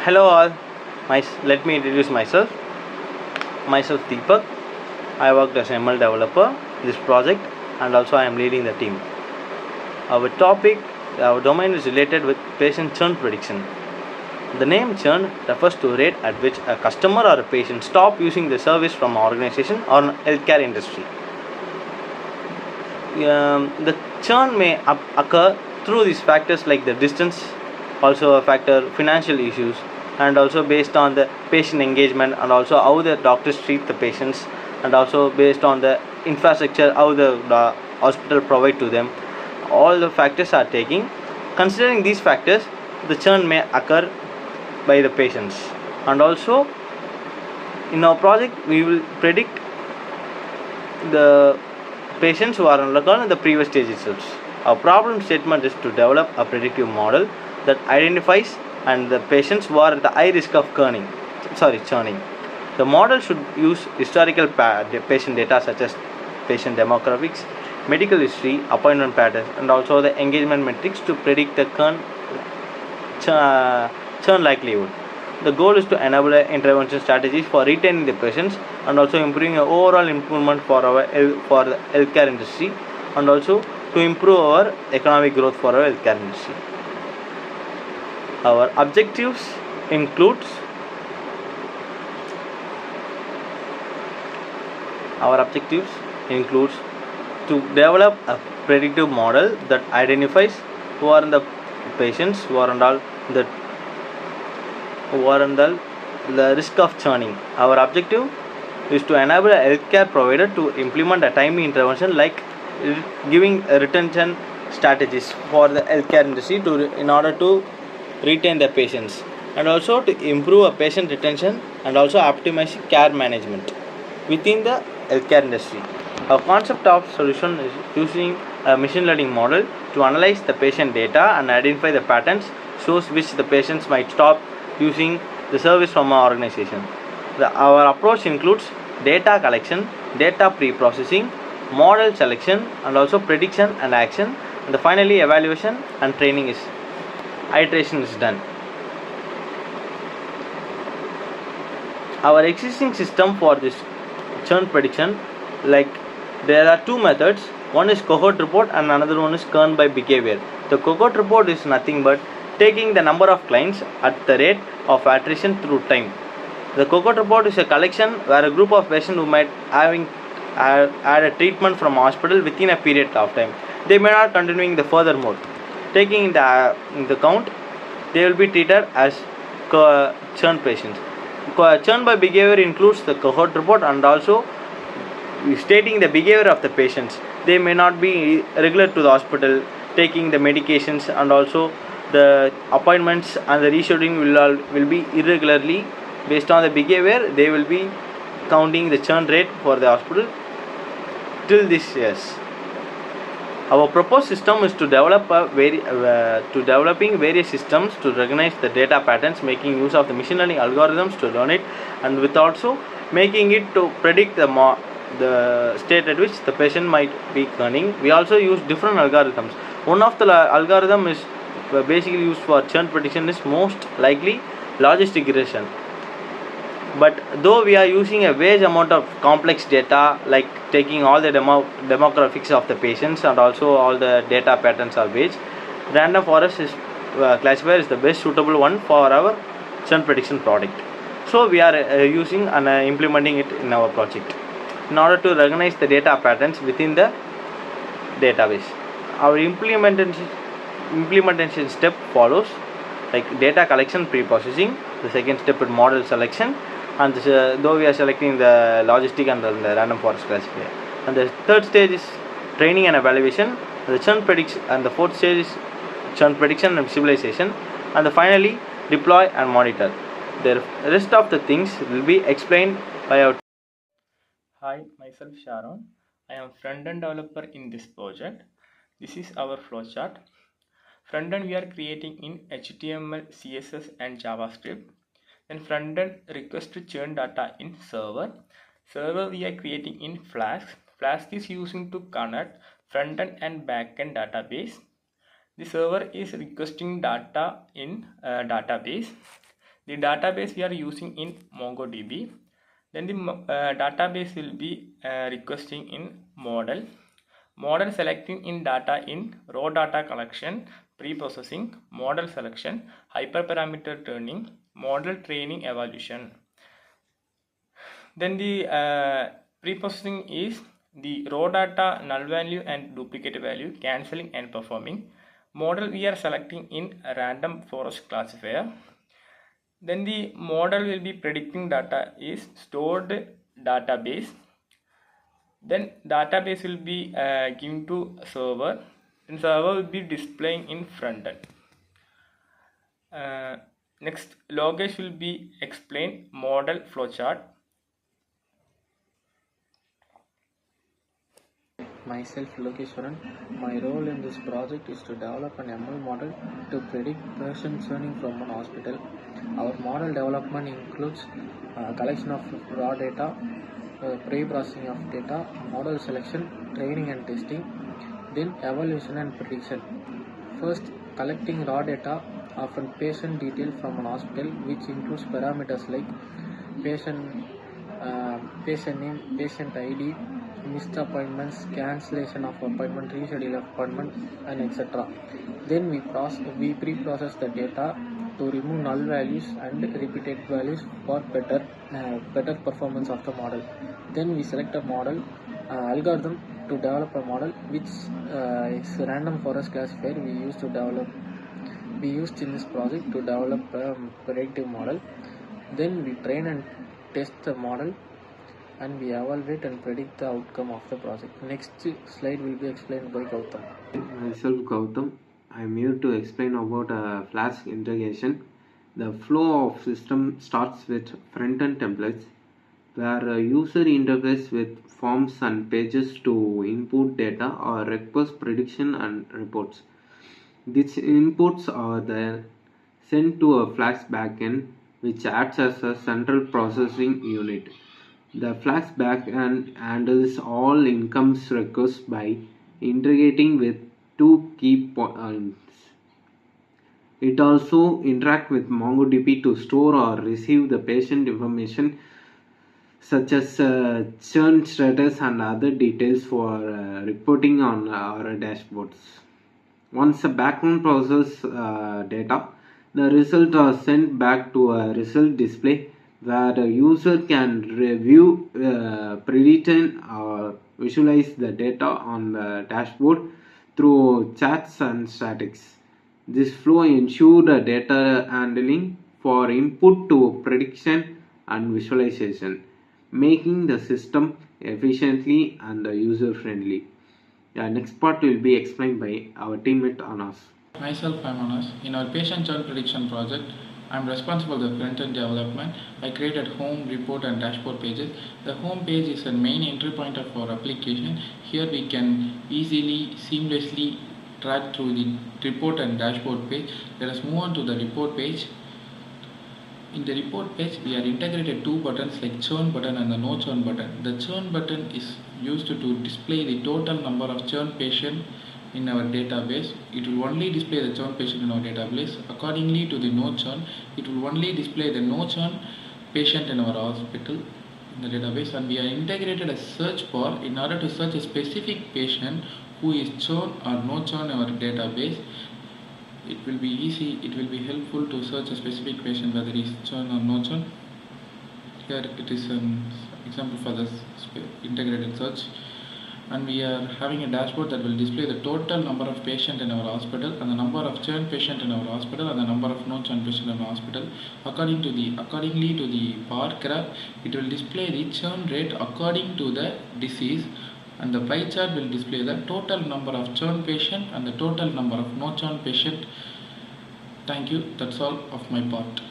Hello all. Let me introduce myself. Myself Deepak. I worked as ML developer in this project and also I am leading the team. Our topic, our domain is related with patient churn prediction. The name churn refers to rate at which a customer or a patient stop using the service from an organization or an healthcare industry. The churn may occur through these factors like the distance, also a factor financial issues, and also based on the patient engagement and also how the doctors treat the patients, and also based on the infrastructure how the hospital provide to them. All the factors are taking. Considering these factors, the churn may occur by the patients. And also in our project we will predict the patients who are undergone in the previous stage itself. Our problem statement is to develop a predictive model that identifies and the patients who are at the high risk of churning. The model should use historical patient data such as patient demographics, medical history, appointment patterns, and also the engagement metrics to predict the churn likelihood. The goal is to enable intervention strategies for retaining the patients and also improving the overall improvement for the healthcare industry, and also to improve our economic growth for our healthcare industry. Our objectives includes to develop a predictive model that identifies who are the patients who are the risk of churning. Our objective is to enable a healthcare provider to implement a timely intervention like giving retention strategies for the healthcare industry in order to retain the patients, and also to improve a patient retention and also optimize care management within the healthcare industry. Our concept of solution is using a machine learning model to analyze the patient data and identify the patterns shows which the patients might stop using the service from our organization. Our approach includes data collection, data pre-processing, model selection, and also prediction and action, and finally evaluation and training iteration is done. Our existing system for this churn prediction, like there are two methods. One is cohort report and another one is churn by behavior. The cohort report is nothing but taking the number of clients at the rate of attrition through time. The cohort report is a collection where a group of patients who might having had a treatment from a hospital within a period of time, they may not continuing the furthermore. Taking in the count, they will be treated as churn patients. Churn by behavior includes the cohort report and also stating the behavior of the patients. They may not be regular to the hospital, taking the medications, and also the appointments and the rescheduling will be irregularly. Based on the behavior, they will be counting the churn rate for the hospital till this years. Our proposed system is to developing various systems to recognize the data patterns, making use of the machine learning algorithms to learn it, and with also making it to predict the state at which the patient might be churning. We also use different algorithms. One of the algorithm is basically used for churn prediction is most likely logistic regression. But though we are using a vast amount of complex data, like taking all the demographics of the patients and also all the data patterns are vast, random forest is classifier is the best suitable one for our churn prediction product. So we are using and implementing it in our project in order to recognize the data patterns within the database. Our implementation step follows like data collection pre-processing. The second step is model selection, and though we are selecting the logistic and the random forest classifier, and the third stage is training and evaluation, the churn prediction, and the fourth stage is churn prediction and visualization, and finally deploy and monitor. The rest of the things will be explained by our. Hi, myself Sharon. I am front-end developer in this project. This is our flowchart. Front-end we are creating in HTML, CSS and JavaScript. Then front-end request to churn data in server. Server we are creating in Flask. Flask is using to connect front-end and back-end database. The server is requesting data in database. The database we are using in MongoDB. Then the database will be requesting in model. Model selecting in data in raw data collection, pre-processing, model selection, hyperparameter tuning, model training evaluation. Then the pre-processing is the raw data null value and duplicate value, cancelling and performing. Model we are selecting in random forest classifier. Then the model will be predicting data is stored database. Then database will be given to server, and server will be displaying in front end. Next, Logesh will be explain model flowchart. Myself, Lokeshwaran. My role in this project is to develop an ML model to predict patient churning from an hospital. Our model development includes collection of raw data, pre-processing of data, model selection, training and testing, then evaluation and prediction. First, collecting raw data, often patient detail from an hospital, which includes parameters like patient name, patient ID, missed appointments, cancellation of appointment, reschedule of appointment, and etc. Then we pre-process the data to remove null values and repeated values for better performance of the model. Then we select a model algorithm to develop a model which is random forest classifier we used in this project to develop a predictive model. Then we train and test the model, and we evaluate and predict the outcome of the project. Next slide will be explained by Gautam. Myself Gautam. I am here to explain about Flask integration. The flow of system starts with front-end templates, where a user interface with forms and pages to input data or request prediction and reports. These inputs are then sent to a Flask backend, which acts as a central processing unit. The Flask backend handles all incomes requests by integrating with two key points. It also interacts with MongoDB to store or receive the patient information such as churn status and other details for reporting on our dashboards. Once the background processes data, the results are sent back to a result display where the user can review, predict or visualize the data on the dashboard through charts and statistics. This flow ensures the data handling for input to prediction and visualization, making the system efficiently and user friendly. Next part will be explained by our teammate Anas. Myself, I'm Anas. In our patient churn prediction project, I'm responsible for the front-end development. I created home, report and dashboard pages. The home page is a main entry point of our application. Here we can easily, seamlessly track through the report and dashboard page. Let us move on to the report page. In the report page, we are integrated two buttons like churn button and the no churn button. The churn button is used to display the total number of churn patients in our database. It will only display the churn patient in our database. Accordingly to the no churn, it will only display the no churn patient in our hospital in the database. And we are integrated a search bar in order to search a specific patient who is churn or no churn in our database. It will be easy, it will be helpful to search a specific patient whether he is churn or no churn. Here it is an example for the integrated search. And we are having a dashboard that will display the total number of patients in our hospital and the number of churn patient in our hospital and the number of no churn patient in our hospital. Accordingly to the bar graph, it will display the churn rate according to the disease, and the pie chart will display the total number of churn patient and the total number of no churn patient. Thank you. That's all of my part.